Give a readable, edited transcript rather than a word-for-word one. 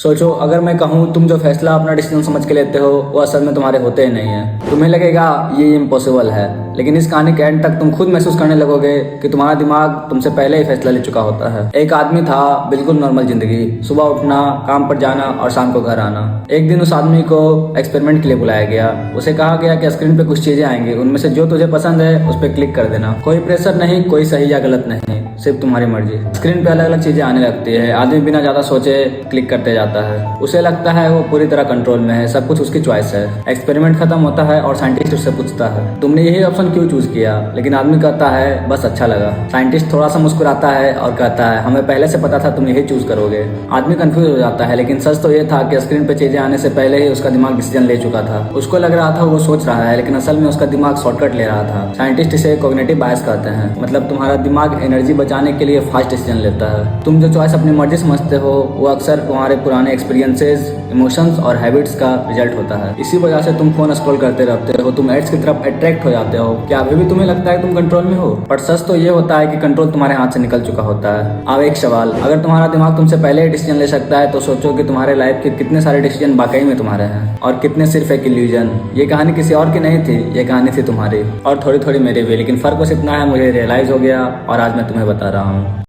सोचो, अगर मैं कहूँ तुम जो फैसला अपना डिसीजन समझ के लेते हो वो असल में तुम्हारे होते ही नहीं है। तुम्हें लगेगा ये इम्पॉसिबल है, लेकिन इस कहानी के एंड तक तुम खुद महसूस करने लगोगे कि तुम्हारा दिमाग तुमसे पहले ही फैसला ले चुका होता है। एक आदमी था, बिल्कुल नॉर्मल जिंदगी, सुबह उठना, काम पर जाना और शाम को घर आना। एक दिन उस आदमी को एक्सपेरिमेंट के लिए बुलाया गया। उसे कहा गया कि स्क्रीन पे कुछ चीजें आएंगी, उनमें से जो तुझे पसंद है उस पर क्लिक कर देना। कोई प्रेशर नहीं, कोई सही या गलत नहीं, सिर्फ तुम्हारी मर्जी। स्क्रीन पे अलग अलग चीजें आने लगती है। आदमी बिना ज्यादा सोचे क्लिक करते जाता है। उसे लगता है वो पूरी तरह कंट्रोल में है, सब कुछ उसकी चॉइस है। एक्सपेरिमेंट खत्म होता है और साइंटिस्ट उससे पूछता है, तुमने यही ऑप्शन क्यों चूज किया? लेकिन आदमी कहता है, बस अच्छा लगा। साइंटिस्ट थोड़ा सा मुस्कुराता है और कहता है, हमें पहले से पता था तुम यही चूज करोगे। आदमी कंफ्यूज हो जाता है, लेकिन सच तो ये था कि स्क्रीन पे चीजें आने से पहले ही उसका दिमाग डिसीजन ले चुका था। उसको लग रहा था वो सोच रहा है, लेकिन असल में उसका दिमाग शॉर्टकट ले रहा था। साइंटिस्ट इसे कॉग्निटिव बायस कहते हैं, मतलब तुम्हारा दिमाग एनर्जी बचाने के लिए फास्ट डिसीजन लेता है। तुम जो चॉइस अपनी मर्जी समझते हो वो अक्सर तुम्हारे पुराने एक्सपीरियंसेस, इमोशंस और हैबिट्स का रिजल्ट होता है। इसी वजह से तुम फोन स्क्रॉल करते रहते हो, तुम एड्स की तरफ अट्रैक्ट हो जाते हो। क्या अभी भी तुम्हें लगता है तुम कंट्रोल में हो? पर सच तो ये होता है कि कंट्रोल तुम्हारे हाथ से निकल चुका होता है। अब एक सवाल, अगर तुम्हारा दिमाग तुमसे पहले ही डिसीजन ले सकता है तो सोचो कि तुम्हारे लाइफ के कितने सारे डिसीजन वाकई में तुम्हारे हैं और कितने सिर्फ एक इल्यूजन। ये कहानी किसी और की नहीं थी, ये कहानी थी तुम्हारी और थोड़ी थोड़ी मेरी भी। लेकिन फर्क बस इतना है, मुझे रियलाइज हो गया और आज मैं तुम्हें बता रहा हूँ।